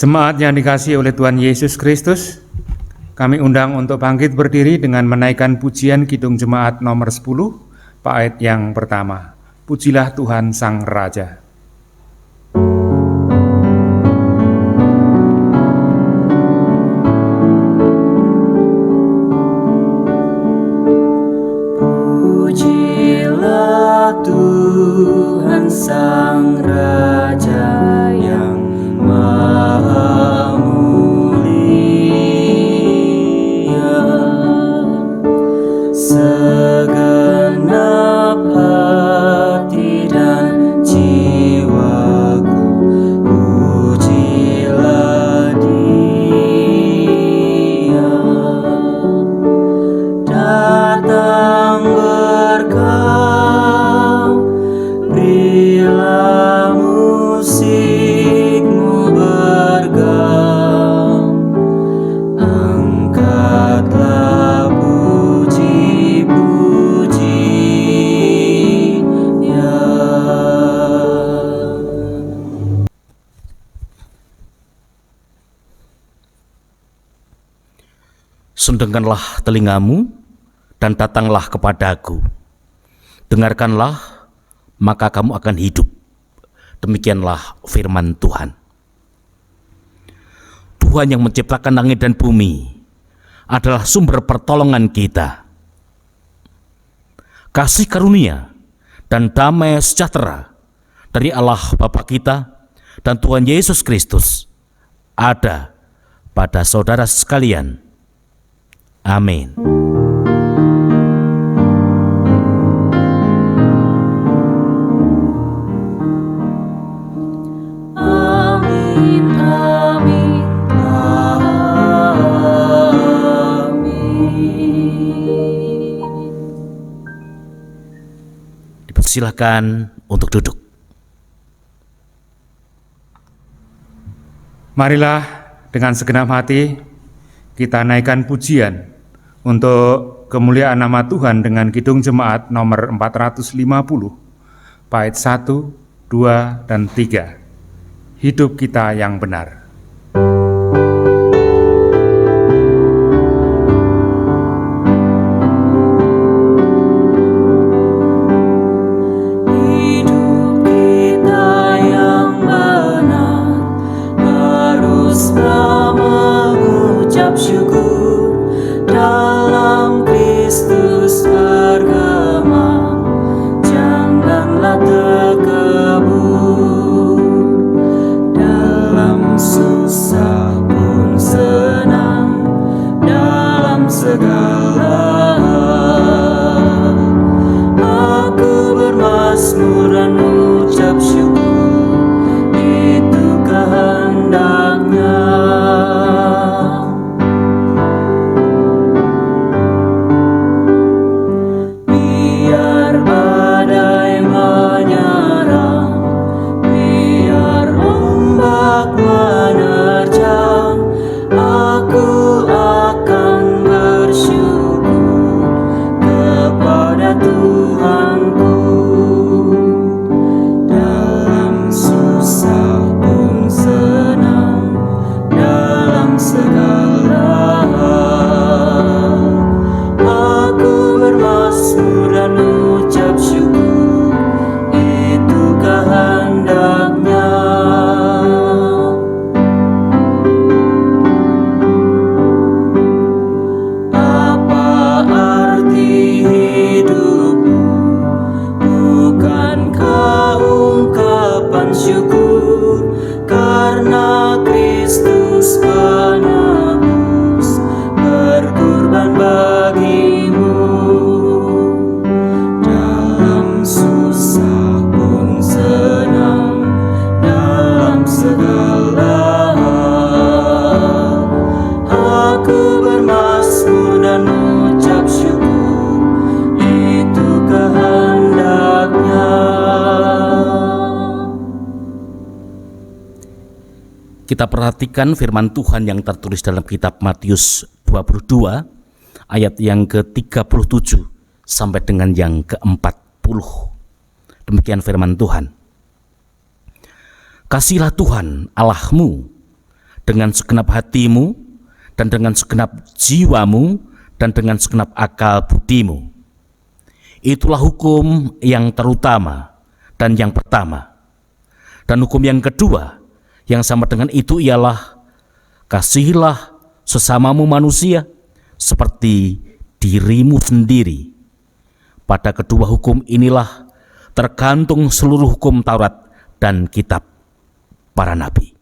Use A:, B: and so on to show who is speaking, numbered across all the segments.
A: Jemaat yang dikasihi oleh Tuhan Yesus Kristus, kami undang untuk bangkit berdiri dengan menaikkan pujian Kidung Jemaat nomor 10, bait yang pertama. Pujilah Tuhan Sang Raja.
B: Pujilah Tuhan Sang Raja yang Maha Mulia, segenap hati dan jiwaku, pujilah Dia. Datang berkah, berilah musikmu bergam, angkatlah puji-pujian.
C: Sundengkanlah telingamu dan datanglah kepadaku. Dengarkanlah, maka kamu akan hidup. Demikianlah firman Tuhan. Tuhan yang menciptakan langit dan bumi adalah sumber pertolongan kita. Kasih karunia dan damai sejahtera dari Allah Bapa kita dan Tuhan Yesus Kristus ada pada saudara sekalian. Amin.
B: Amin, amin, amin.
C: Dipersilakan untuk duduk.
A: Marilah dengan segenap hati kita naikkan pujian untuk kemuliaan nama Tuhan dengan Kidung Jemaat nomor 450, bait 1, 2, dan 3. Hidup kita yang benar.
B: Hidup kita yang benar haruslah mengucap syukur, dalam Kristus bergema, janganlah terkebur. Dalam susah pun senang, dalam segala hal aku bermazmur dan ucap syukur, itu kehendaknya. Biar badai menyerang, biar ombak menerjang, aku akan bersyukur kepada Tuhanku. Dalam susah pun senang, dalam segala hal aku bermazmur dan ucap syukur, itu kehendaknya. Apa arti hidupmu? Bukankah ungkapan syukur karena Kristus penebus berkorban bagimu? Dalam susah pun senang, dalam segala hal aku bermazmur dan ucap syukur, itu kehendaknya.
C: Kita perhatikan firman Tuhan yang tertulis dalam kitab Matius 22 ayat yang ke-37 sampai dengan yang ke-40. Demikian firman Tuhan. Kasihlah Tuhan Allahmu dengan segenap hatimu, dan dengan segenap jiwamu, dan dengan segenap akal budimu. Itulah hukum yang terutama dan yang pertama. Dan hukum yang kedua yang sama dengan itu ialah kasihilah sesamamu manusia seperti dirimu sendiri. Pada kedua hukum inilah tergantung seluruh hukum Taurat dan kitab para nabi.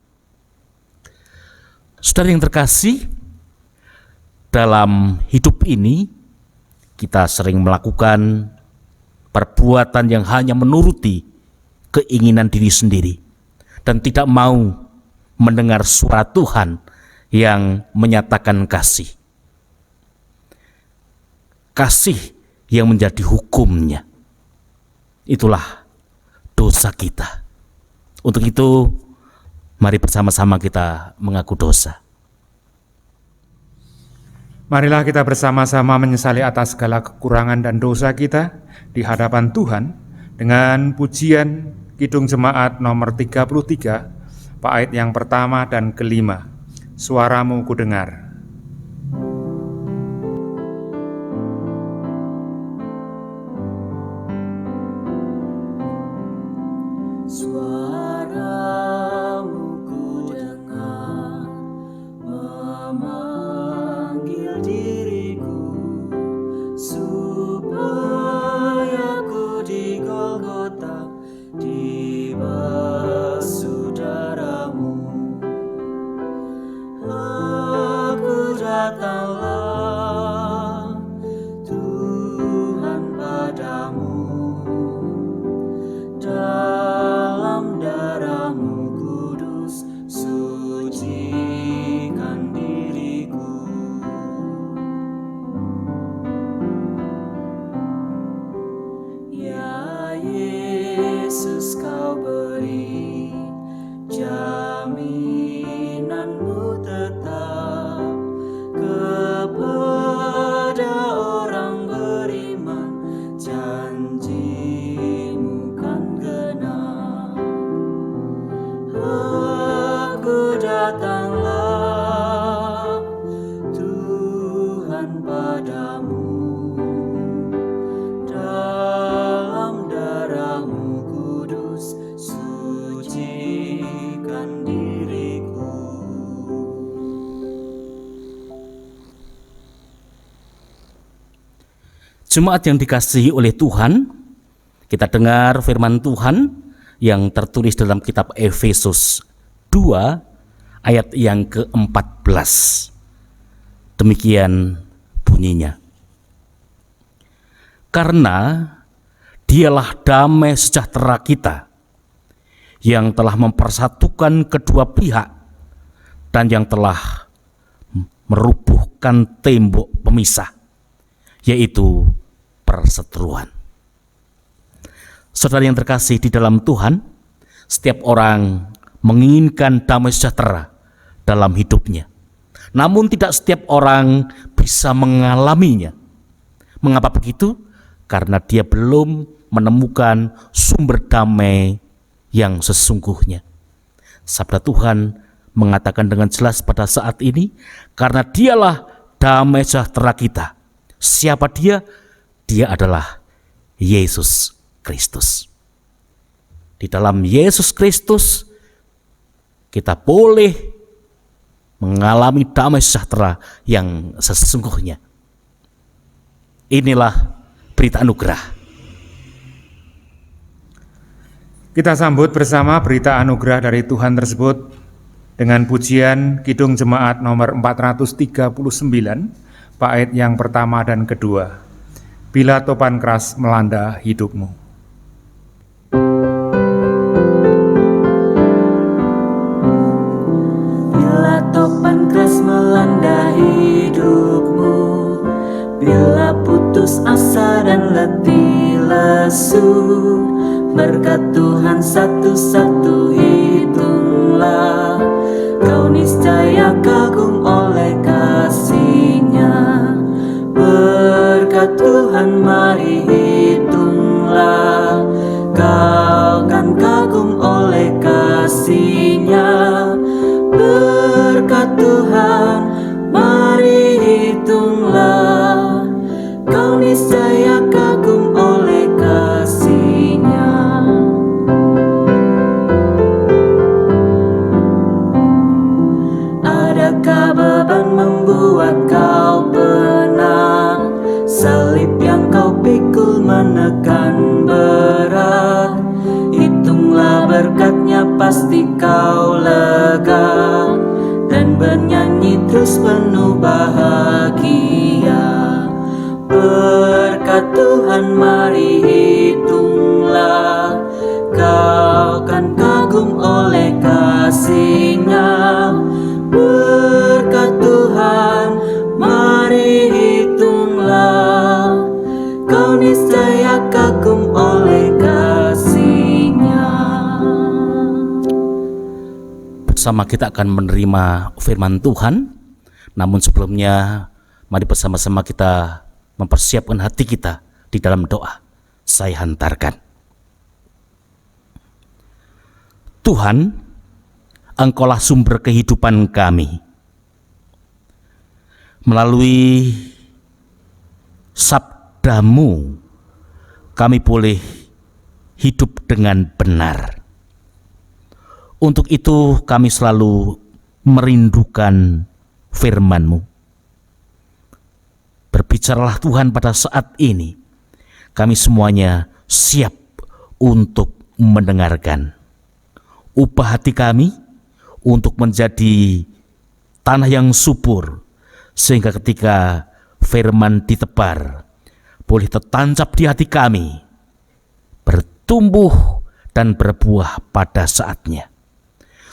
C: Saudara yang terkasih, dalam hidup ini kita sering melakukan perbuatan yang hanya menuruti keinginan diri sendiri dan tidak mau mendengar suara Tuhan yang menyatakan kasih. Kasih yang menjadi hukumnya. Itulah dosa kita. Untuk itu, mari bersama-sama kita mengaku dosa.
A: Marilah kita bersama-sama menyesali atas segala kekurangan dan dosa kita di hadapan Tuhan dengan pujian Kidung Jemaat nomor 33, bait yang pertama dan kelima. Suaramu kudengar.
B: Suaramu kudengar memanggil diriku supaya ku di Golgota dibasuh darah-Mu. Aku datanglah Tuhan padamu, dalam darah-Mu kudus sucikan diriku. Ya Yesus, Kau beri jaminan-Mu tetap kepada orang beriman, janji-Mu kan genap. Aku datanglah Tuhan padamu, dalam darah-Mu kudus sucikan diriku.
C: Jemaat yang dikasihi oleh Tuhan, kita dengar firman Tuhan yang tertulis dalam kitab Efesus 2 ayat yang ke-14. Demikian bunyinya. Karena Dialah damai sejahtera kita yang telah mempersatukan kedua pihak dan yang telah merubuhkan tembok pemisah, yaitu perseteruan. Saudara yang terkasih di dalam Tuhan, setiap orang menginginkan damai sejahtera dalam hidupnya. Namun tidak setiap orang bisa mengalaminya. Mengapa begitu? Karena dia belum menemukan sumber damai yang sesungguhnya. Sabda Tuhan mengatakan dengan jelas pada saat ini, karena Dialah damai sejahtera kita. Siapa Dia? Dia adalah Yesus Kristus. Di dalam Yesus Kristus kita boleh mengalami damai sejahtera yang sesungguhnya. Inilah berita anugerah.
A: Kita sambut bersama berita anugerah dari Tuhan tersebut dengan pujian Kidung Jemaat nomor 439, bait yang pertama dan kedua. Bila topan keras melanda hidupmu.
B: Bila topan keras melanda hidupmu, bila putus asa dan letih lesu, berkat Tuhan satu-satu hitunglah, kau niscaya kagum oleh kasih-Nya. Berkat Tuhan mari hitunglah, kau kan kagum oleh kasih-Nya. Berkat Adakah beban membuat kau penat? Salib yang kau pikul menekan berat. Hitunglah berkatnya, pasti kau lega, dan bernyanyi terus penuh bahagia. Berkat Tuhan mari hitunglah, kau kan kagum oleh kasih-Nya. Berkat Tuhan mari hitunglah, kau niscaya kagum oleh kasih-Nya.
C: Bersama kita akan menerima firman Tuhan. Namun sebelumnya, mari bersama-sama kita mempersiapkan hati kita di dalam doa. Saya hantarkan. Tuhan, Engkaulah sumber kehidupan kami. Melalui sabda-Mu, kami boleh hidup dengan benar. Untuk itu kami selalu merindukan firman-Mu. Berbicaralah Tuhan pada saat ini. Kami semuanya siap untuk mendengarkan. Ubah hati kami untuk menjadi tanah yang subur, sehingga ketika firman ditebar, boleh tertancap di hati kami, bertumbuh dan berbuah pada saatnya.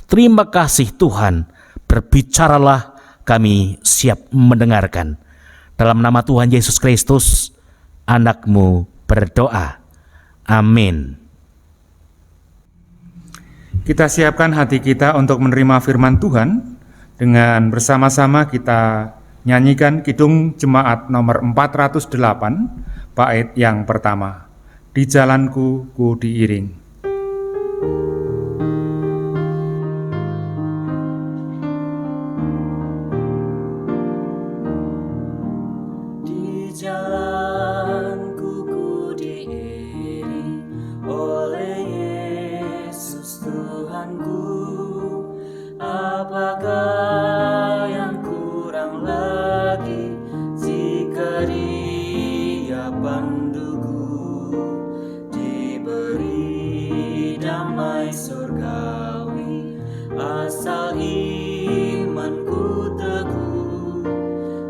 C: Terima kasih Tuhan, berbicaralah, kami siap mendengarkan. Dalam nama Tuhan Yesus Kristus, Anak-Mu berdoa. Amin.
A: Kita siapkan hati kita untuk menerima firman Tuhan. Dengan bersama-sama kita nyanyikan Kidung Jemaat nomor 408, bait yang pertama. Di jalanku ku diiring.
B: Di jalanku ku diiring oleh Yesus Tuhanku. Apakah yang kurang lagi jika Dia panduku? Diberi damai surgawi asal imanku teguh.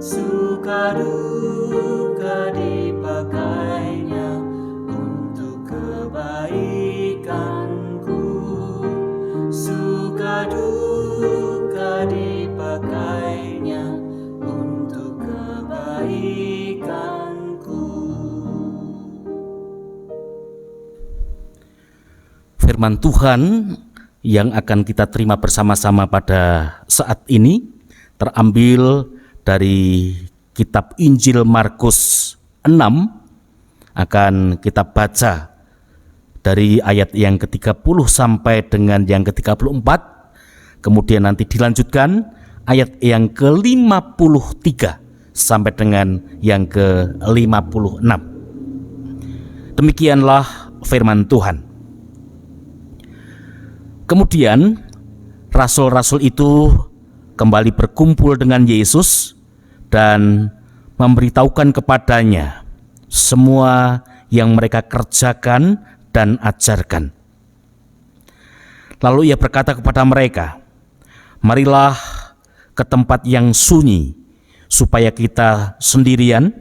B: Suka duka dipakainya untuk kebaikanku. Suka duka dipakainya untuk kebaikanku.
C: Firman Tuhan yang akan kita terima bersama-sama pada saat ini terambil dari kitab Injil Markus 6. Akan kita baca dari ayat yang ke-30 sampai dengan yang ke-34. Kemudian nanti dilanjutkan ayat yang ke-53 sampai dengan yang ke-56. Demikianlah firman Tuhan. Kemudian rasul-rasul itu kembali berkumpul dengan Yesus dan memberitahukan kepadanya semua yang mereka kerjakan dan ajarkan. Lalu ia berkata kepada mereka, "Marilah ke tempat yang sunyi, supaya kita sendirian,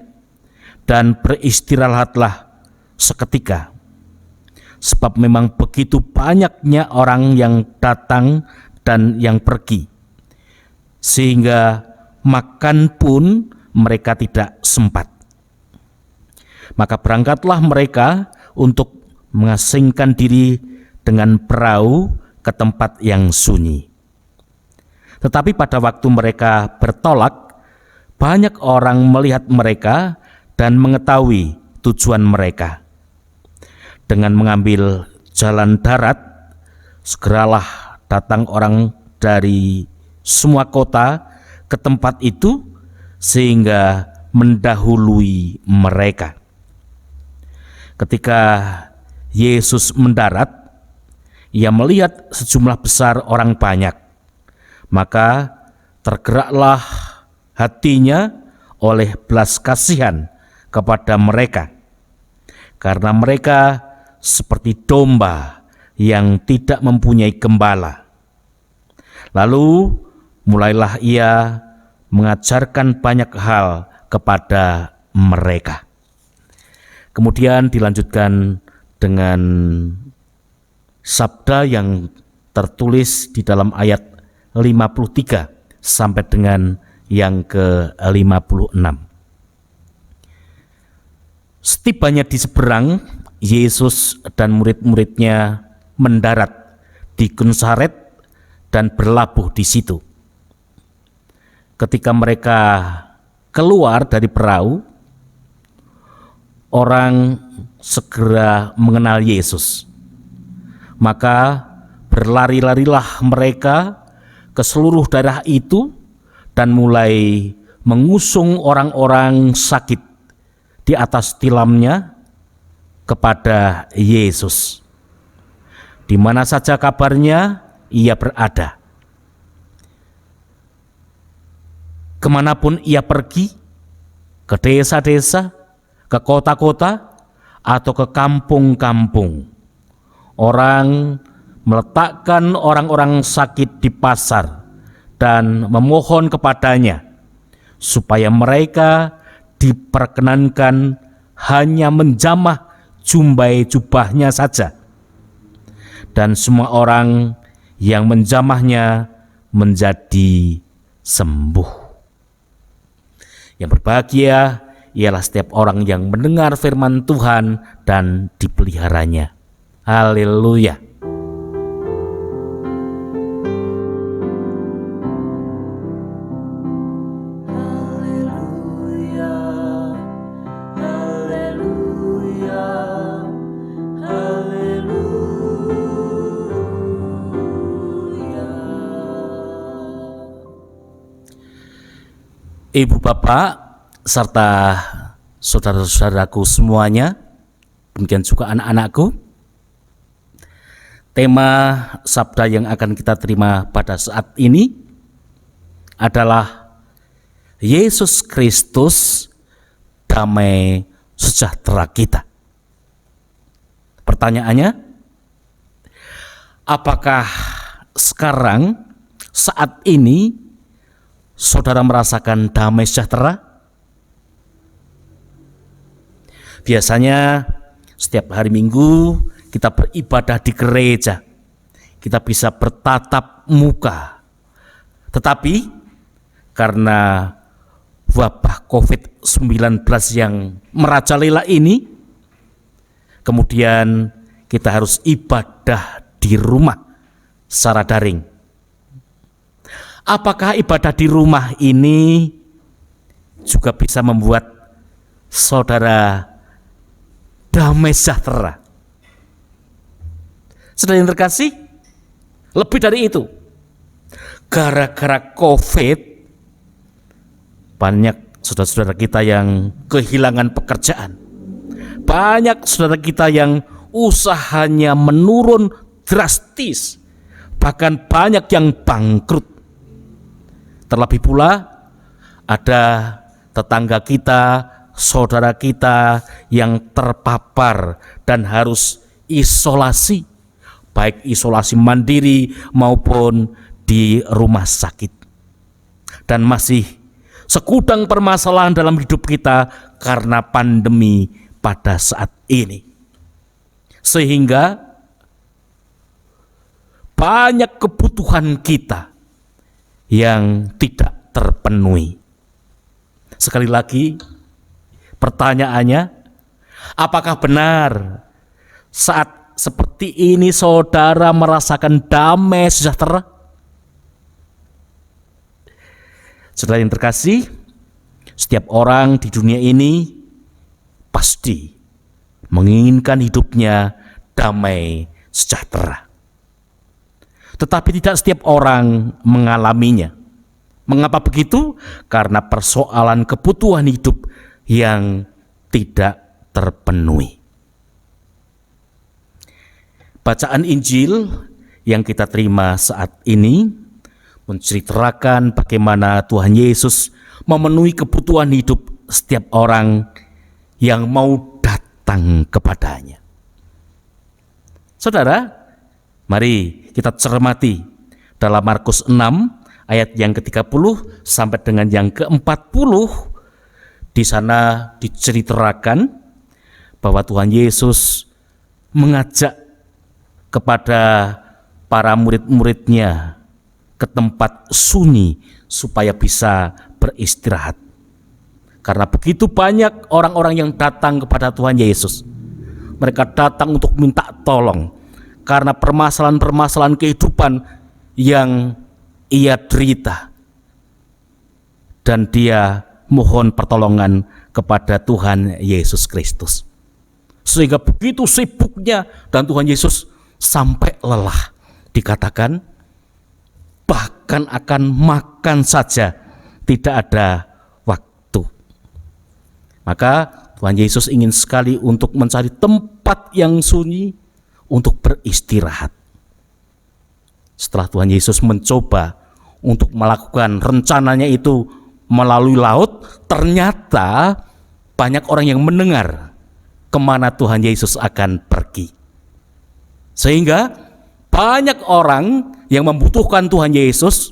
C: dan beristirahatlah seketika. Sebab memang begitu banyaknya orang yang datang dan yang pergi, sehingga makan pun mereka tidak sempat. Maka berangkatlah mereka untuk mengasingkan diri dengan perahu ke tempat yang sunyi. Tetapi pada waktu mereka bertolak, banyak orang melihat mereka dan mengetahui tujuan mereka. Dengan mengambil jalan darat, segeralah datang orang dari semua kota ke tempat itu, sehingga mendahului mereka. Ketika Yesus mendarat, ia melihat sejumlah besar orang banyak, maka tergeraklah hatinya oleh belas kasihan kepada mereka, karena mereka seperti domba yang tidak mempunyai gembala. Lalu mulailah ia mengajarkan banyak hal kepada mereka. Kemudian dilanjutkan dengan sabda yang tertulis di dalam ayat 53 sampai dengan yang ke-56. Setibanya di seberang, Yesus dan murid-muridnya mendarat di Gensaret dan berlabuh di situ. Ketika mereka keluar dari perahu, orang segera mengenal Yesus. Maka berlari-larilah mereka ke seluruh daerah itu dan mulai mengusung orang-orang sakit di atas tilamnya kepada Yesus. Di mana saja kabarnya ia berada. Kemanapun ia pergi, ke desa-desa, ke kota-kota, atau ke kampung-kampung, orang meletakkan orang-orang sakit di pasar dan memohon kepadanya supaya mereka diperkenankan hanya menjamah jumbai jubahnya saja, dan semua orang yang menjamahnya menjadi sembuh. Yang berbahagia ialah setiap orang yang mendengar firman Tuhan dan dipeliharanya. Haleluya. Ibu bapak serta saudara-saudaraku semuanya, demikian juga anak-anakku, tema sabda yang akan kita terima pada saat ini adalah Yesus Kristus, damai sejahtera kita. Pertanyaannya, apakah sekarang, saat ini, saudara merasakan damai sejahtera? Biasanya setiap hari Minggu kita beribadah di gereja, kita bisa bertatap muka. Tetapi karena wabah COVID-19 yang merajalela ini, kemudian kita harus ibadah di rumah secara daring. Apakah ibadah di rumah ini juga bisa membuat saudara damai sejahtera? Saudara yang terkasih, lebih dari itu, gara-gara COVID, banyak saudara-saudara kita yang kehilangan pekerjaan. Banyak saudara kita yang usahanya menurun drastis, bahkan banyak yang bangkrut. Terlebih pula ada tetangga kita, saudara kita yang terpapar dan harus isolasi, baik isolasi mandiri maupun di rumah sakit. Dan masih segudang permasalahan dalam hidup kita karena pandemi pada saat ini. Sehingga banyak kebutuhan kita yang tidak terpenuhi. Sekali lagi, pertanyaannya, apakah benar saat seperti ini saudara merasakan damai sejahtera? Saudara yang terkasih, setiap orang di dunia ini pasti menginginkan hidupnya damai sejahtera. Tetapi tidak setiap orang mengalaminya. Mengapa begitu? Karena persoalan kebutuhan hidup yang tidak terpenuhi. Bacaan Injil yang kita terima saat ini menceritakan bagaimana Tuhan Yesus memenuhi kebutuhan hidup setiap orang yang mau datang kepadanya. Saudara, mari kita cermati dalam Markus 6 ayat yang ke-30 sampai dengan yang ke-40. Di sana diceritakan bahwa Tuhan Yesus mengajak kepada para murid-muridnya ke tempat sunyi supaya bisa beristirahat. Karena begitu banyak orang-orang yang datang kepada Tuhan Yesus. Mereka datang untuk minta tolong karena permasalahan-permasalahan kehidupan yang ia derita. Dan dia mohon pertolongan kepada Tuhan Yesus Kristus. Sehingga begitu sibuknya dan Tuhan Yesus sampai lelah. Dikatakan bahkan akan makan saja tidak ada waktu. Maka Tuhan Yesus ingin sekali untuk mencari tempat yang sunyi untuk beristirahat. Setelah Tuhan Yesus mencoba untuk melakukan rencananya itu melalui laut, ternyata banyak orang yang mendengar kemana Tuhan Yesus akan pergi. Sehingga banyak orang yang membutuhkan Tuhan Yesus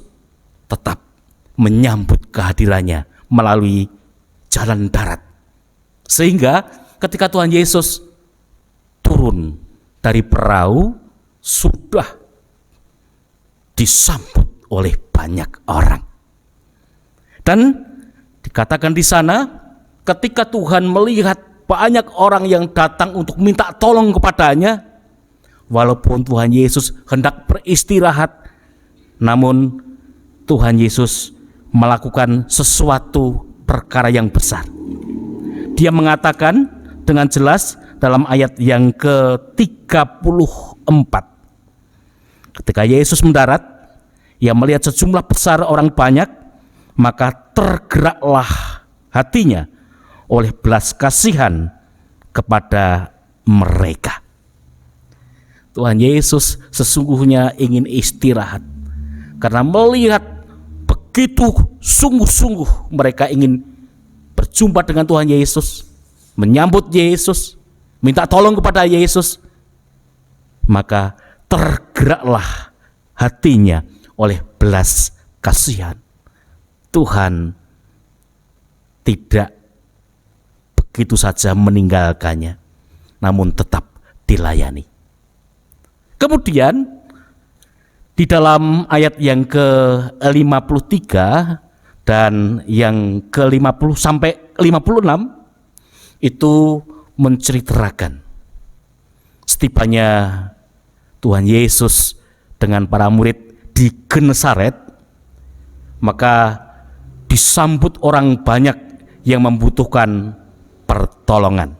C: tetap menyambut kehadirannya melalui jalan darat. Sehingga ketika Tuhan Yesus turun dari perahu, sudah disambut oleh banyak orang. Dan dikatakan di sana, ketika Tuhan melihat banyak orang yang datang untuk minta tolong kepadanya, walaupun Tuhan Yesus hendak beristirahat, namun Tuhan Yesus melakukan sesuatu perkara yang besar. Dia mengatakan dengan jelas dalam ayat yang ke-34. Ketika Yesus mendarat, ia melihat sejumlah besar orang banyak, maka tergeraklah hatinya oleh belas kasihan kepada mereka. Tuhan Yesus sesungguhnya ingin istirahat karena melihat begitu sungguh-sungguh mereka ingin berjumpa dengan Tuhan Yesus, menyambut Yesus, minta tolong kepada Yesus. Maka tergeraklah hatinya oleh belas kasihan. Tuhan tidak begitu saja meninggalkannya, namun tetap dilayani. Kemudian di dalam ayat yang ke-53 dan yang ke-50 sampai 56 itu menceritakan setibanya Tuhan Yesus dengan para murid di Genesaret, maka disambut orang banyak yang membutuhkan pertolongan.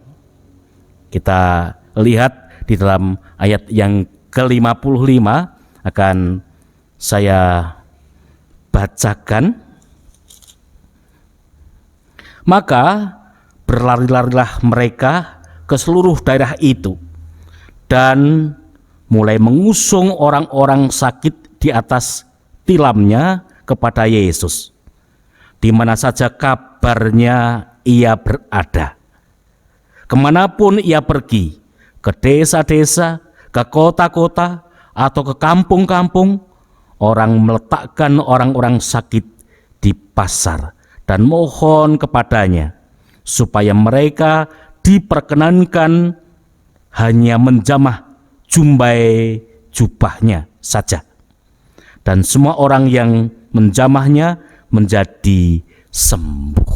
C: Kita lihat di dalam ayat yang ke-55 akan saya bacakan. Maka berlari-larilah mereka ke seluruh daerah itu dan mulai mengusung orang-orang sakit di atas tilamnya kepada Yesus, di mana saja kabarnya ia berada. Kemanapun ia pergi, ke desa-desa, ke kota-kota, atau ke kampung-kampung, orang meletakkan orang-orang sakit di pasar dan mohon kepadanya supaya mereka diperkenankan hanya menjamah jumbai jubahnya saja. Dan semua orang yang menjamahnya menjadi sembuh.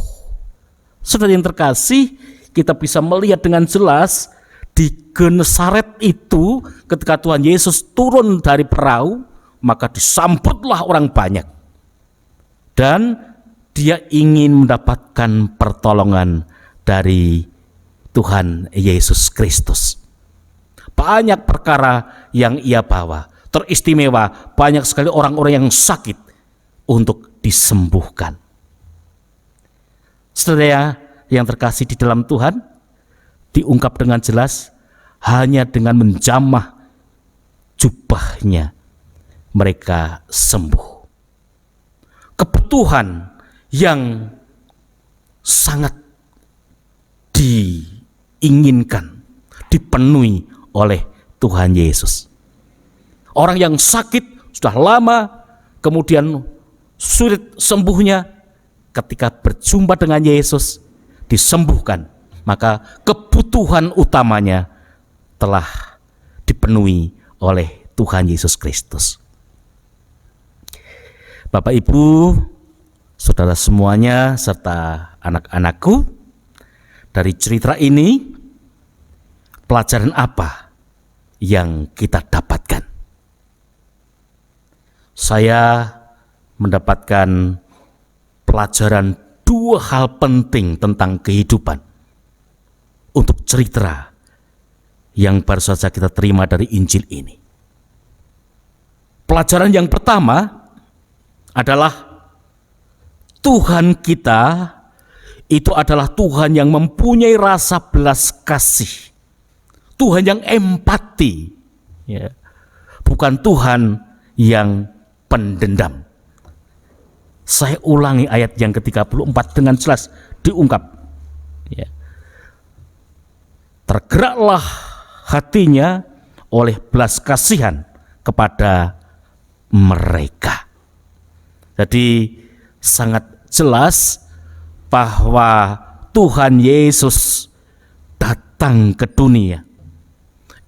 C: Saudara yang terkasih, kita bisa melihat dengan jelas di Genesaret itu ketika Tuhan Yesus turun dari perahu, maka disambutlah orang banyak. Dan dia ingin mendapatkan pertolongan dari Tuhan Yesus Kristus. Banyak perkara yang ia bawa, teristimewa, banyak sekali orang-orang yang sakit untuk disembuhkan. Saudara yang terkasih di dalam Tuhan, diungkap dengan jelas, hanya dengan menjamah jubahnya mereka sembuh. kebutuhan yang sangat diinginkan, dipenuhi oleh Tuhan Yesus. Orang yang sakit sudah lama, kemudian sulit sembuhnya, ketika berjumpa dengan Yesus, disembuhkan. Maka kebutuhan utamanya telah dipenuhi oleh Tuhan Yesus Kristus. Bapak, Ibu, saudara semuanya, serta anak-anakku, dari cerita ini, pelajaran apa yang kita dapatkan? Saya mendapatkan pelajaran dua hal penting tentang kehidupan untuk cerita yang baru saja kita terima dari Injil ini. Pelajaran yang pertama adalah Tuhan kita itu adalah Tuhan yang mempunyai rasa belas kasih, Tuhan yang empati, ya. Bukan Tuhan yang pendendam. Saya ulangi ayat yang ke-34 dengan jelas diungkap, ya. Tergeraklah hatinya oleh belas kasihan kepada mereka. Jadi sangat jelas bahwa Tuhan Yesus datang ke dunia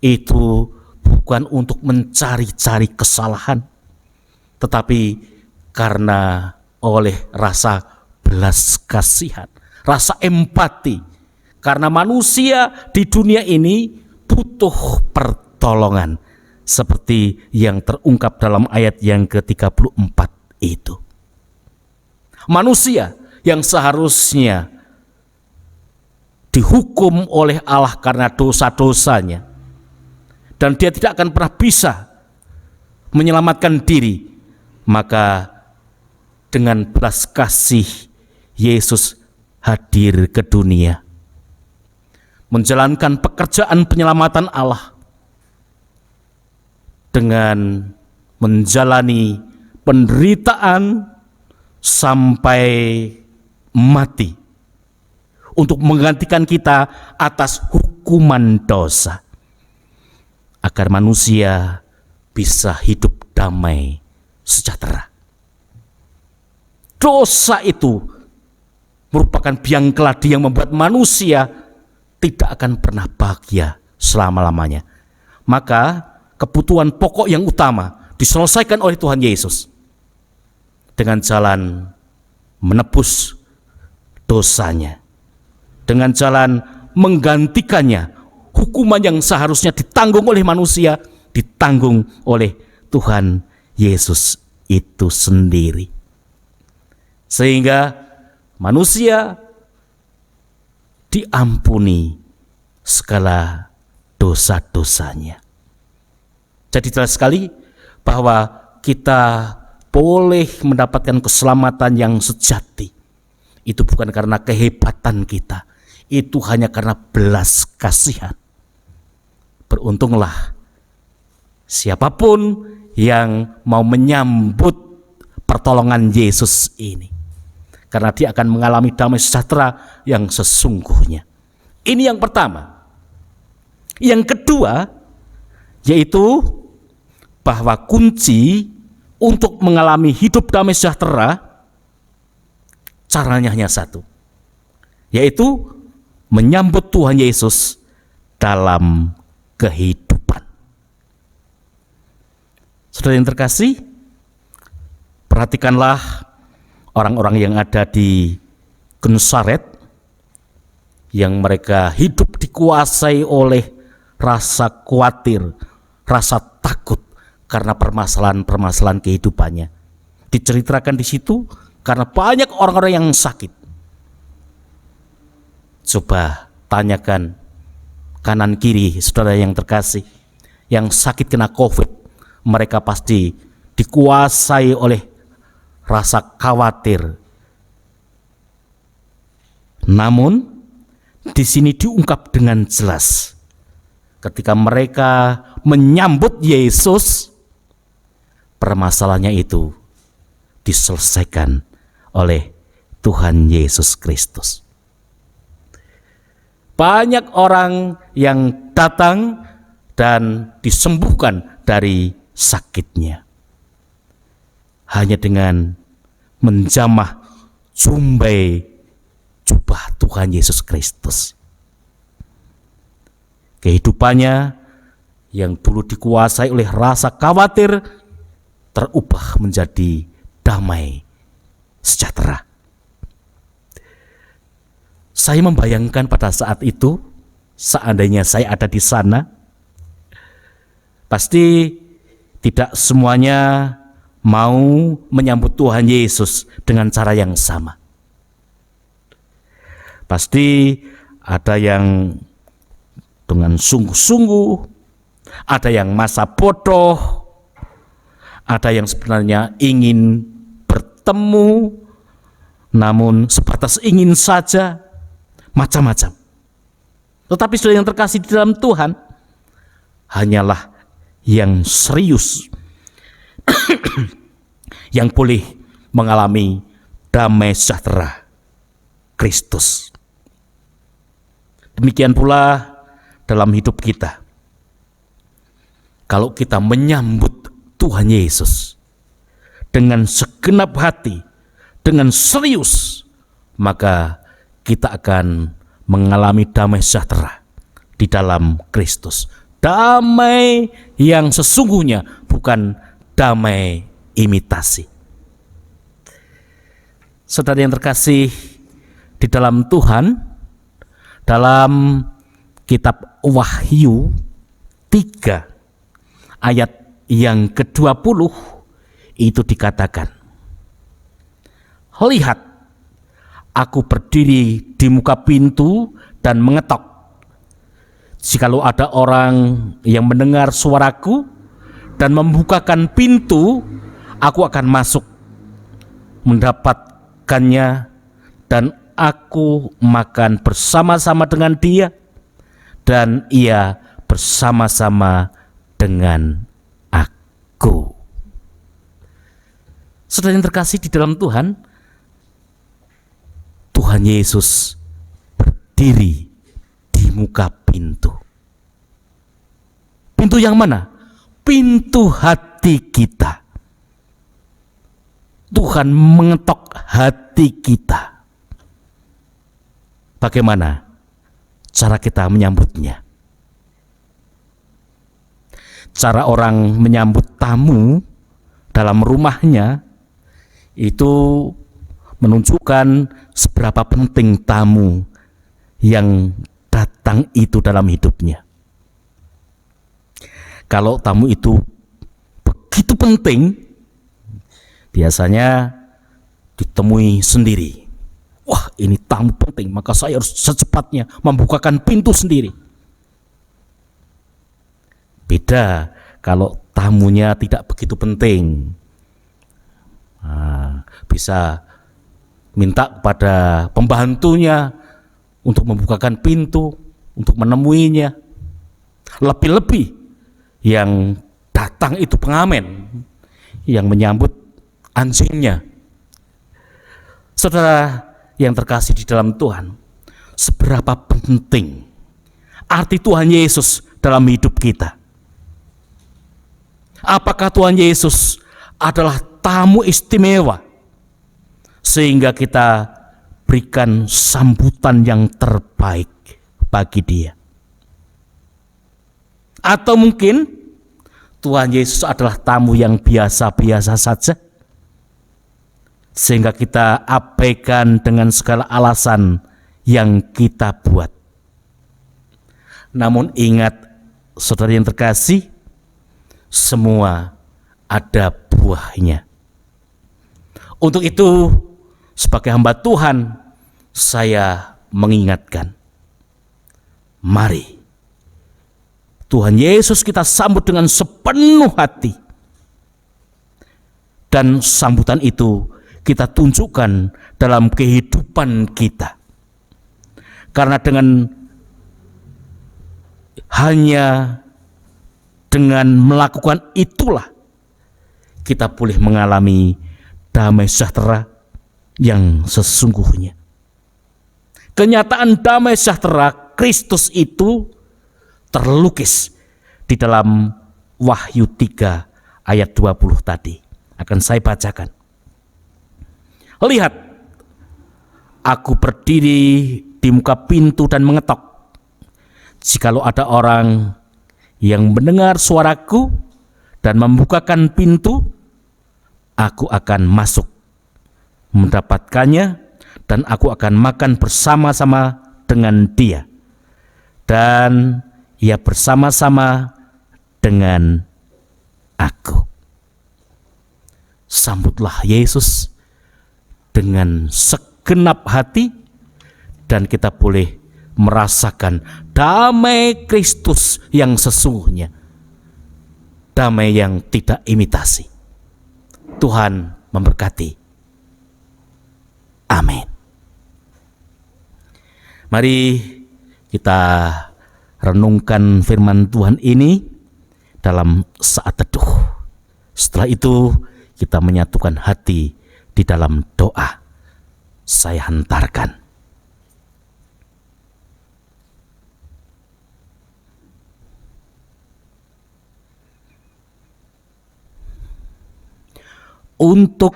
C: itu bukan untuk mencari-cari kesalahan, tetapi karena oleh rasa belas kasihan, rasa empati. Karena manusia di dunia ini butuh pertolongan, seperti yang terungkap dalam ayat yang ke-34 itu. Manusia yang seharusnya dihukum oleh Allah karena dosa-dosanya, dan dia tidak akan pernah bisa menyelamatkan diri, maka dengan belas kasih Yesus hadir ke dunia, menjalankan pekerjaan penyelamatan Allah dengan menjalani penderitaan sampai mati untuk menggantikan kita atas hukuman dosa, agar manusia bisa hidup damai sejahtera. Dosa itu merupakan biang keladi yang membuat manusia tidak akan pernah bahagia selama-lamanya. Maka kebutuhan pokok yang utama diselesaikan oleh Tuhan Yesus dengan jalan menebus dosanya, dengan jalan menggantikannya. Hukuman yang seharusnya ditanggung oleh manusia ditanggung oleh Tuhan Yesus itu sendiri, sehingga manusia diampuni segala dosa-dosanya. Jadi jelas sekali bahwa kita boleh mendapatkan keselamatan yang sejati. Itu bukan karena kehebatan kita, itu hanya karena belas kasihan. Beruntunglah siapapun yang mau menyambut pertolongan Yesus ini, karena dia akan mengalami damai sejahtera yang sesungguhnya. Ini yang pertama. Yang kedua, yaitu bahwa kunci untuk mengalami hidup damai sejahtera, caranya hanya satu, yaitu menyambut Tuhan Yesus dalam kehidupan. Saudara yang terkasih, perhatikanlah orang-orang yang ada di Genesaret, yang mereka hidup dikuasai oleh rasa khawatir, rasa takut karena permasalahan-permasalahan kehidupannya. Diceritakan di situ karena banyak orang-orang yang sakit. Coba tanyakan kanan kiri saudara yang terkasih, yang sakit kena COVID, mereka pasti dikuasai oleh rasa khawatir. Namun di sini diungkap dengan jelas, ketika mereka menyambut Yesus, permasalahannya itu diselesaikan oleh Tuhan Yesus Kristus. Banyak orang yang datang dan disembuhkan dari sakitnya hanya dengan menjamah jumbai jubah Tuhan Yesus Kristus. Kehidupannya yang dulu dikuasai oleh rasa khawatir terubah menjadi damai sejahtera. Saya membayangkan pada saat itu, seandainya saya ada di sana, pasti tidak semuanya mau menyambut Tuhan Yesus dengan cara yang sama. Pasti ada yang dengan sungguh-sungguh, ada yang masa bodoh, ada yang sebenarnya ingin bertemu, namun sebatas ingin saja, macam-macam. Tetapi saudara yang terkasih di dalam Tuhan, hanyalah yang serius yang boleh mengalami damai sejahtera Kristus. Demikian pula dalam hidup kita. Kalau kita menyambut Tuhan Yesus dengan segenap hati, dengan serius, maka kita akan mengalami damai sejahtera di dalam Kristus. Damai yang sesungguhnya, bukan damai imitasi. Saudara yang terkasih di dalam Tuhan, dalam kitab Wahyu 3 ayat yang ke-20 itu dikatakan, "Lihat, aku berdiri di muka pintu dan mengetok. Jikalau ada orang yang mendengar suaraku dan membukakan pintu, aku akan masuk, mendapatkannya, dan aku makan bersama-sama dengan dia, dan ia bersama-sama dengan aku." Saudara yang terkasih di dalam Tuhan, Tuhan Yesus berdiri di muka pintu. Pintu yang mana? Pintu hati kita. Tuhan mengetok hati kita. Bagaimana cara kita menyambutnya? Cara orang menyambut tamu dalam rumahnya itu menunjukkan seberapa penting tamu yang datang itu dalam hidupnya. Kalau tamu itu begitu penting, biasanya ditemui sendiri. Wah, ini tamu penting, maka saya harus secepatnya membukakan pintu sendiri. Beda kalau tamunya tidak begitu penting. Bisa minta kepada pembantunya untuk membukakan pintu, untuk menemuinya. Lebih-lebih yang datang itu pengamen, yang menyambut anjingnya. Saudara yang terkasih di dalam Tuhan, seberapa penting arti Tuhan Yesus dalam hidup kita. Apakah Tuhan Yesus adalah tamu istimewa sehingga kita berikan sambutan yang terbaik bagi dia? Atau mungkin Tuhan Yesus adalah tamu yang biasa-biasa saja sehingga kita abaikan dengan segala alasan yang kita buat. Namun ingat, saudara yang terkasih, semua ada buahnya. Untuk itu, sebagai hamba Tuhan, saya mengingatkan, mari Tuhan Yesus kita sambut dengan sepenuh hati. Dan sambutan itu kita tunjukkan dalam kehidupan kita. Karena hanya dengan melakukan itulah kita boleh mengalami damai sejahtera yang sesungguhnya. Kenyataan damai sejahtera Kristus itu terlukis di dalam Wahyu 3 ayat 20 tadi. Akan saya bacakan. Lihat, aku berdiri di muka pintu dan mengetok. Jikalau ada orang yang mendengar suaraku dan membukakan pintu, aku akan masuk, mendapatkannya, dan aku akan makan bersama-sama dengan dia, dan ia bersama-sama dengan aku. Sambutlah Yesus dengan segenap hati, dan kita boleh merasakan damai Kristus yang sesungguhnya, damai yang tidak imitasi. Tuhan memberkati. Amin. Mari kita renungkan firman Tuhan ini dalam saat teduh. Setelah itu kita menyatukan hati di dalam doa. Saya hantarkan. Untuk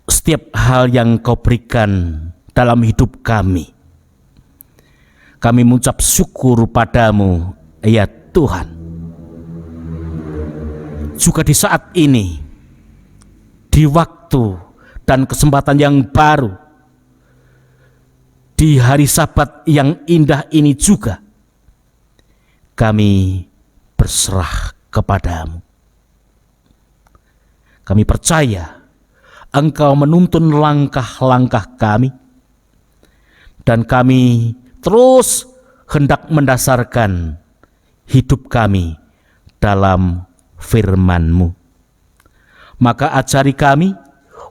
C: setiap hal yang Kau berikan dalam hidup kami mengucap syukur padamu, ya Tuhan. Juga di saat ini, di waktu dan kesempatan yang baru, di hari Sabat yang indah ini juga, kami berserah kepadamu. Kami percaya Engkau menuntun langkah-langkah kami, dan kami terus hendak mendasarkan hidup kami dalam firman-Mu. Maka ajari kami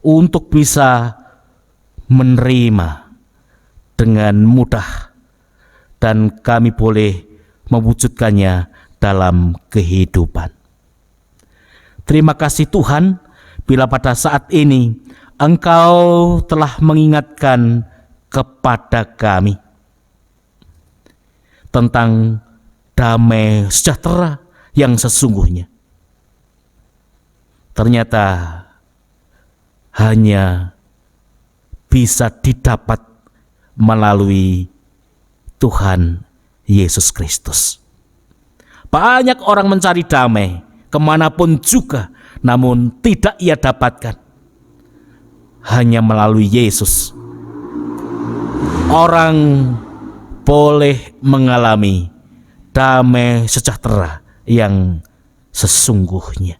C: untuk bisa menerima dengan mudah, dan kami boleh mewujudkannya dalam kehidupan. Terima kasih Tuhan, bila pada saat ini Engkau telah mengingatkan kepada kami tentang damai sejahtera yang sesungguhnya. Ternyata hanya bisa didapat melalui Tuhan Yesus Kristus. Banyak orang mencari damai kemanapun juga, namun tidak ia dapatkan. Hanya melalui Yesus orang boleh mengalami damai sejahtera yang sesungguhnya.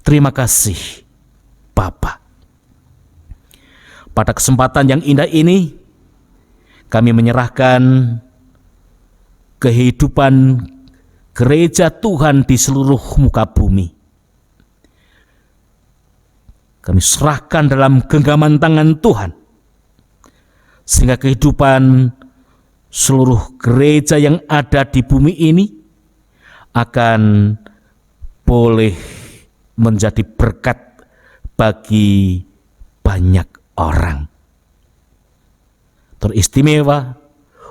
C: Terima kasih Bapa. Pada kesempatan yang indah ini, kami menyerahkan kehidupan gereja Tuhan di seluruh muka bumi. Kami serahkan dalam genggaman tangan Tuhan, sehingga kehidupan seluruh gereja yang ada di bumi ini akan boleh menjadi berkat bagi banyak orang. Teristimewa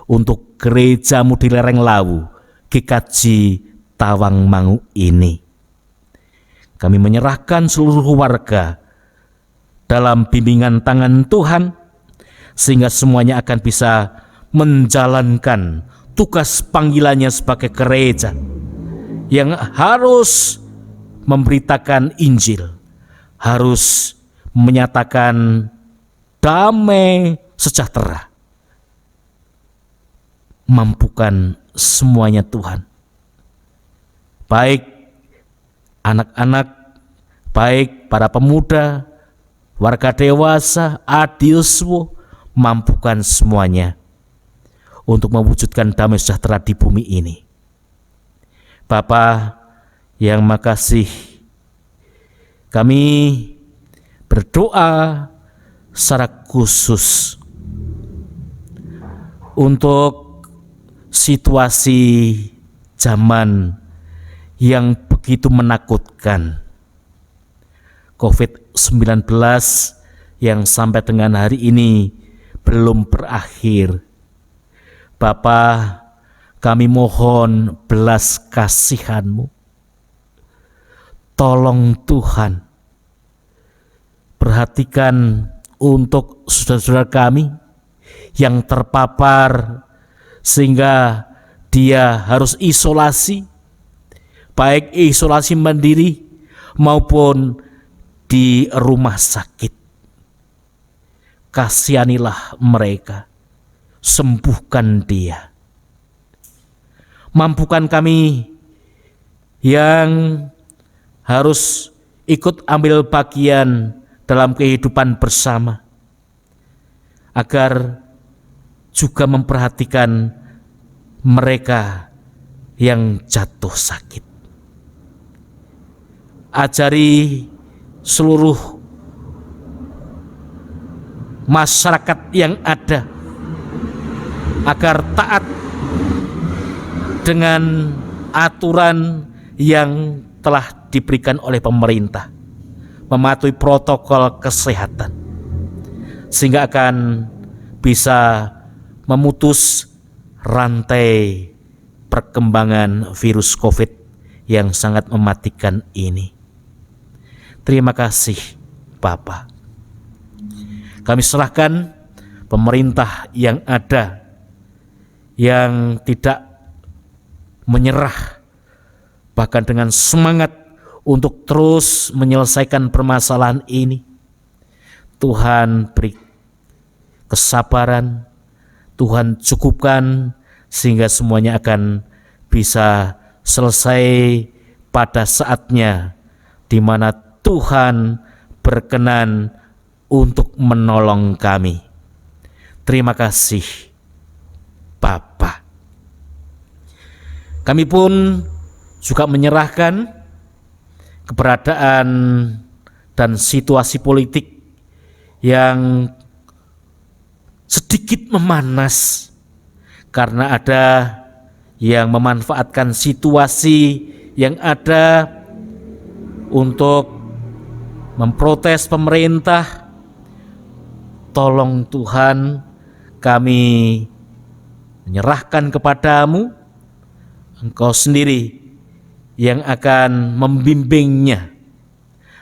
C: untuk gerejamu di lereng Lawu, GKJ Tawangmangu ini. Kami menyerahkan seluruh warga dalam bimbingan tangan Tuhan, sehingga semuanya akan bisa menjalankan tugas panggilannya sebagai gereja yang harus memberitakan Injil, harus menyatakan damai sejahtera. Mampukan semuanya Tuhan, baik anak-anak, baik para pemuda, warga dewasa, adiuswo, mampukan semuanya untuk mewujudkan damai sejahtera di bumi ini. Bapa yang makasih, kami berdoa secara khusus untuk situasi zaman yang begitu menakutkan, COVID yang sampai dengan hari ini belum berakhir. Bapa, kami mohon belas kasihan-Mu. Tolong Tuhan, perhatikan untuk saudara-saudara kami yang terpapar sehingga dia harus isolasi, baik isolasi mandiri maupun di rumah sakit. Kasihanilah mereka, sembuhkan dia. Mampukan kami yang harus ikut ambil bagian dalam kehidupan bersama, agar juga memperhatikan mereka yang jatuh sakit. Ajari seluruh masyarakat yang ada agar taat dengan aturan yang telah diberikan oleh pemerintah, mematuhi protokol kesehatan, sehingga akan bisa memutus rantai perkembangan virus COVID yang sangat mematikan ini. Terima kasih Bapa. Kami serahkan pemerintah yang ada, yang tidak menyerah, bahkan dengan semangat untuk terus menyelesaikan permasalahan ini. Tuhan beri kesabaran, Tuhan cukupkan sehingga semuanya akan bisa selesai pada saatnya, di mana Tuhan berkenan untuk menolong kami. Terima kasih Bapa. Kami pun juga menyerahkan keberadaan dan situasi politik yang sedikit memanas karena ada yang memanfaatkan situasi yang ada untuk memprotes pemerintah. Tolong Tuhan, kami menyerahkan kepadamu. Engkau sendiri yang akan membimbingnya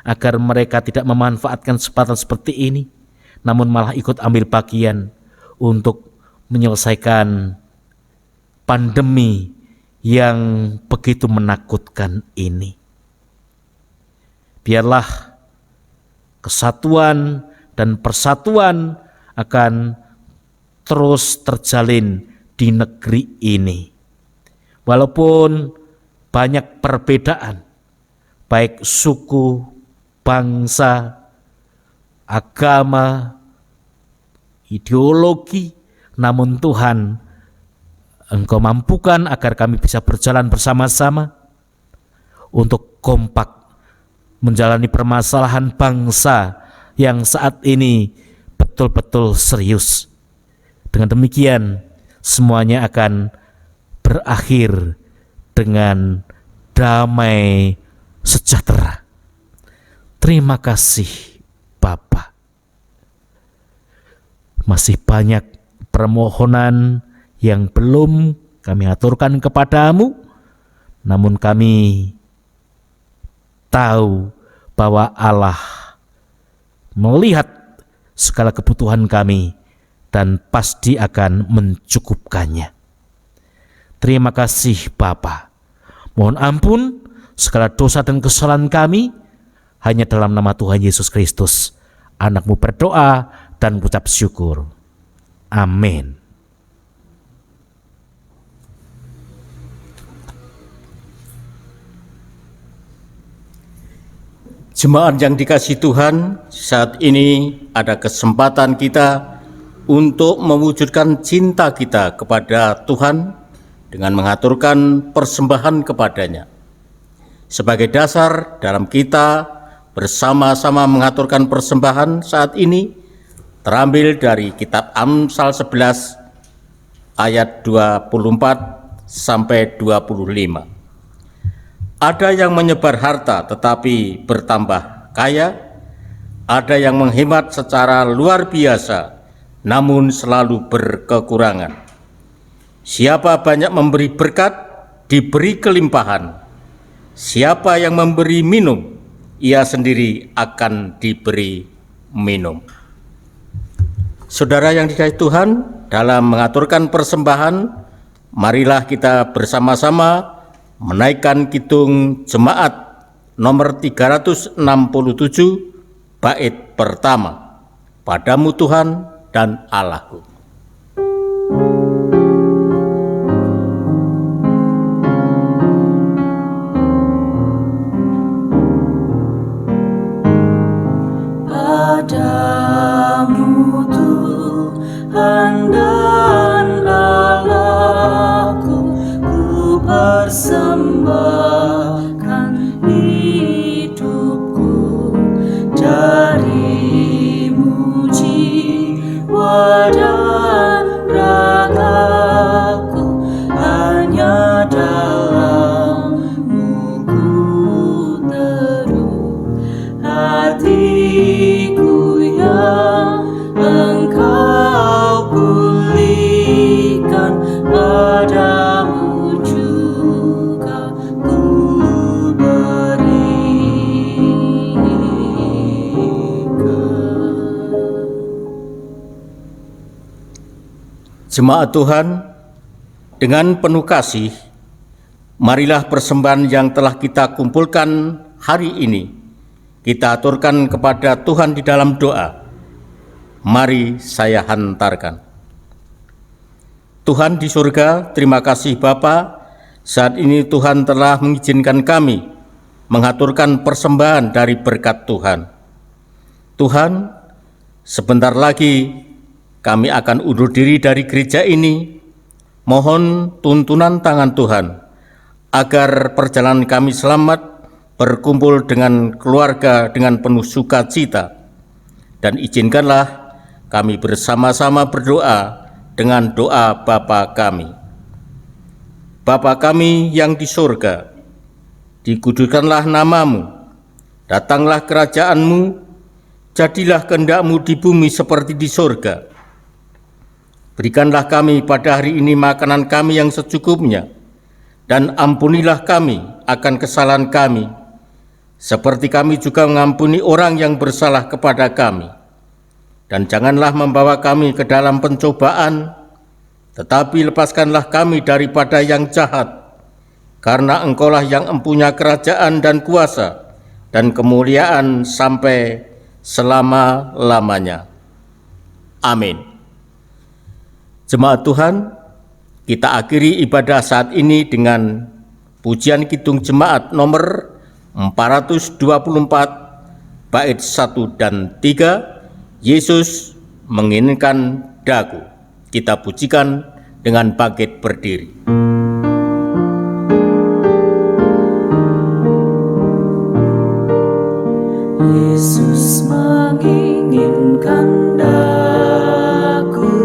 C: agar mereka tidak memanfaatkan kesempatan seperti ini, namun malah ikut ambil bagian untuk menyelesaikan pandemi yang begitu menakutkan ini. Biarlah kesatuan dan persatuan akan terus terjalin di negeri ini. Walaupun banyak perbedaan, baik suku, bangsa, agama, ideologi, namun Tuhan, Engkau mampukan agar kami bisa berjalan bersama-sama untuk kompak menjalani permasalahan bangsa yang saat ini betul-betul serius. Dengan demikian, semuanya akan berakhir dengan damai sejahtera. Terima kasih Bapa. Masih banyak permohonan yang belum kami aturkan kepadamu, namun kami tahu bahwa Allah melihat segala kebutuhan kami dan pasti akan mencukupkannya. Terima kasih Bapa. Mohon ampun segala dosa dan kesalahan kami, hanya dalam nama Tuhan Yesus Kristus, Anak-Mu berdoa dan mengucap syukur. Amin.
D: Jemaat yang dikasihi Tuhan, saat ini ada kesempatan kita untuk mewujudkan cinta kita kepada Tuhan dengan mengaturkan persembahan kepadanya. Sebagai dasar dalam kita bersama-sama mengaturkan persembahan saat ini terambil dari kitab Amsal 11 ayat 24 sampai 25. Ada yang menyebar harta tetapi bertambah kaya, Ada yang menghemat secara luar biasa, namun selalu berkekurangan. Siapa banyak memberi berkat, diberi kelimpahan. Siapa yang memberi minum, ia sendiri akan diberi minum. Saudara yang dikasihi Tuhan, dalam mengaturkan persembahan, marilah kita bersama-sama menaikkan kidung jemaat nomor 367, bait pertama. Padamu Tuhan dan Allahku.
B: Padamu Tuhan dan Allahku, ku persembahkan hidupku, darimu jiwa dan ragaku, hanya dalammu ku teduh. Hatiku yang Engkau pulihkan, padamu juga ku berikan.
D: Jemaat Tuhan, dengan penuh kasih, marilah persembahan yang telah kita kumpulkan hari ini kita aturkan kepada Tuhan di dalam doa. Mari saya hantarkan. Tuhan di surga, terima kasih Bapa, saat ini Tuhan telah mengizinkan kami mengaturkan persembahan dari berkat Tuhan. Tuhan, sebentar lagi kami akan undur diri dari gereja ini. Mohon tuntunan tangan Tuhan agar perjalanan kami selamat, berkumpul dengan keluarga dengan penuh sukacita, dan izinkanlah kami bersama-sama berdoa dengan doa Bapa kami. Bapa kami yang di surga, dikuduskanlah namamu, datanglah kerajaanmu, jadilah kehendak-Mu di bumi seperti di surga. Berikanlah kami pada hari ini makanan kami yang secukupnya, dan ampunilah kami akan kesalahan kami, seperti kami juga mengampuni orang yang bersalah kepada kami. Dan janganlah membawa kami ke dalam pencobaan, tetapi lepaskanlah kami daripada yang jahat, karena Engkaulah yang empunya kerajaan dan kuasa dan kemuliaan sampai selama-lamanya. Amin. Jemaat Tuhan, kita akhiri ibadah saat ini dengan pujian kidung jemaat nomor 424, bait 1 dan 3, Yesus menginginkan daku. Kita pujikan dengan bangkit berdiri.
B: Yesus menginginkan daku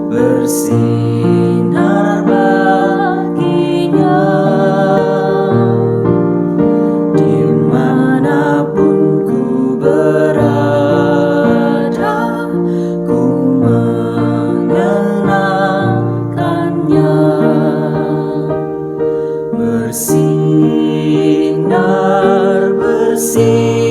B: bersinar baginya, dimanapun ku berada, ku mengenalkannya. Bersinar, bersinar,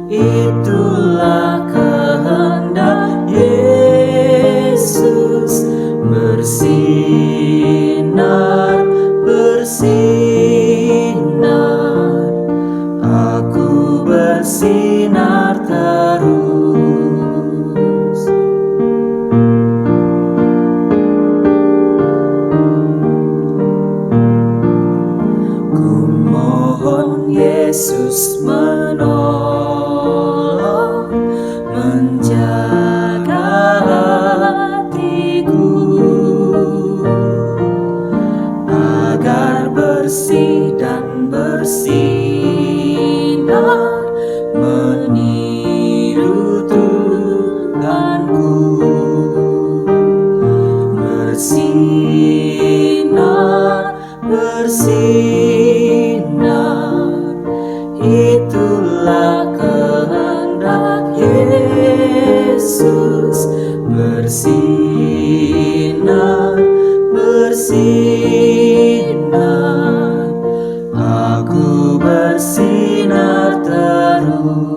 B: itulah kehendak Yesus. Bersinar, bersinar, aku bersinar terus. Ku mohon Yesus menolong, menjaga hatiku, agar bersih dan bersinar, meniru Tuhanku. Bersinar, bersinar, itulah Yesus bersinar, bersinar, aku bersinar terus.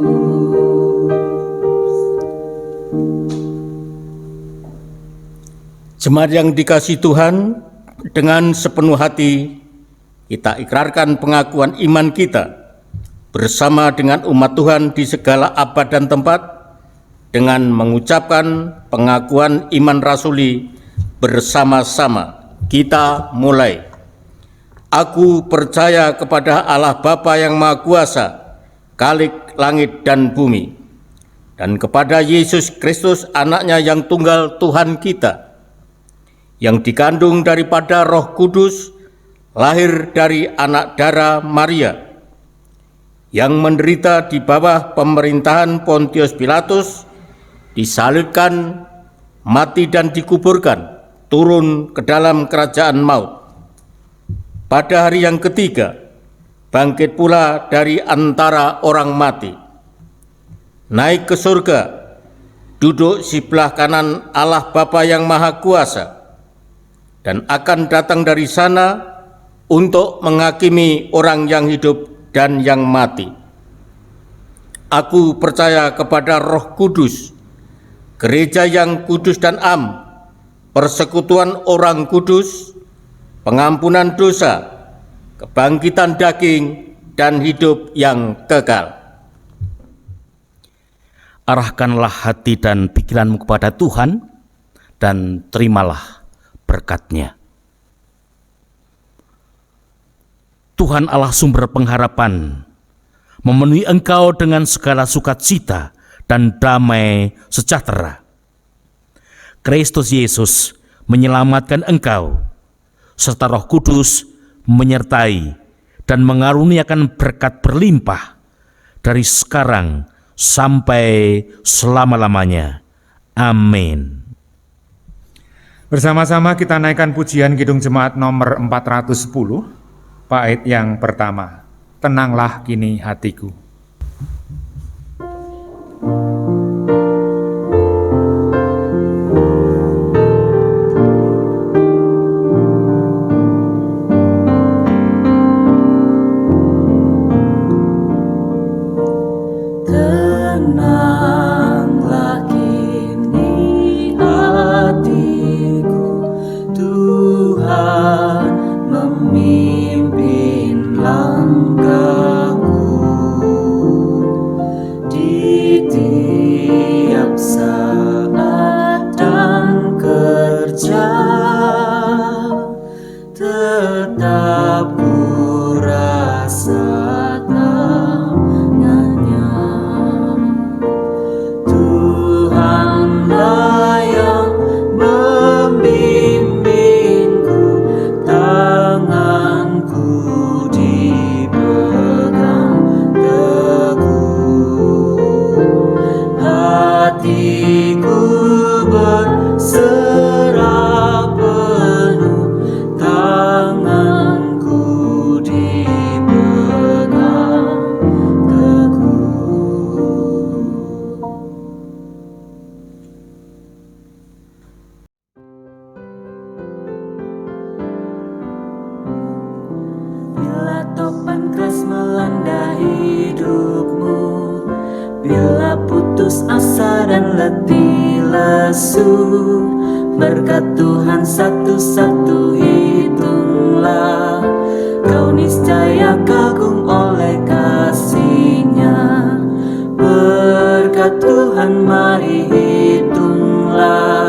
D: Jemaat yang dikasihi Tuhan, dengan sepenuh hati kita ikrarkan pengakuan iman kita bersama dengan umat Tuhan di segala abad dan tempat dengan mengucapkan pengakuan iman rasuli bersama-sama. Kita mulai. Aku percaya kepada Allah Bapa yang Maha Kuasa, Khalik langit dan bumi, dan kepada Yesus Kristus anaknya yang tunggal Tuhan kita, yang dikandung daripada Roh Kudus, lahir dari anak darah Maria, yang menderita di bawah pemerintahan Pontius Pilatus, disalibkan, mati dan dikuburkan, turun ke dalam kerajaan maut. Pada hari yang ketiga, bangkit pula dari antara orang mati, naik ke surga, duduk sebelah kanan Allah Bapa yang Maha Kuasa, dan akan datang dari sana untuk menghakimi orang yang hidup dan yang mati. Aku percaya kepada Roh Kudus, gereja yang kudus dan am, persekutuan orang kudus, pengampunan dosa, kebangkitan daging, dan hidup yang kekal.
C: Arahkanlah hati dan pikiranmu kepada Tuhan, dan terimalah berkat-Nya. Tuhan Allah sumber pengharapan, memenuhi engkau dengan segala sukacita dan damai sejahtera. Kristus Yesus menyelamatkan engkau, serta Roh Kudus menyertai dan mengaruniakan berkat berlimpah dari sekarang sampai selama-lamanya. Amin.
A: Bersama-sama kita naikkan pujian Kidung Jemaat nomor 410, bait yang pertama. Tenanglah kini hatiku.
B: Tenanglah kini hatiku, Tuhan memimpin langkahku di tiap saat dan kerja, tetap ku rasa Tuhanlah yang membimbingku, tanganku dipegang teguh, hatiku berserah penuh, tanganku dipegang teguh. Bila topan keras melanda hidupmu, bila putus asa dan letih lesu, berkat Tuhan satu-satu hitunglah, kau niscaya kagum oleh kasih-Nya. Berkat Tuhan mari hitunglah,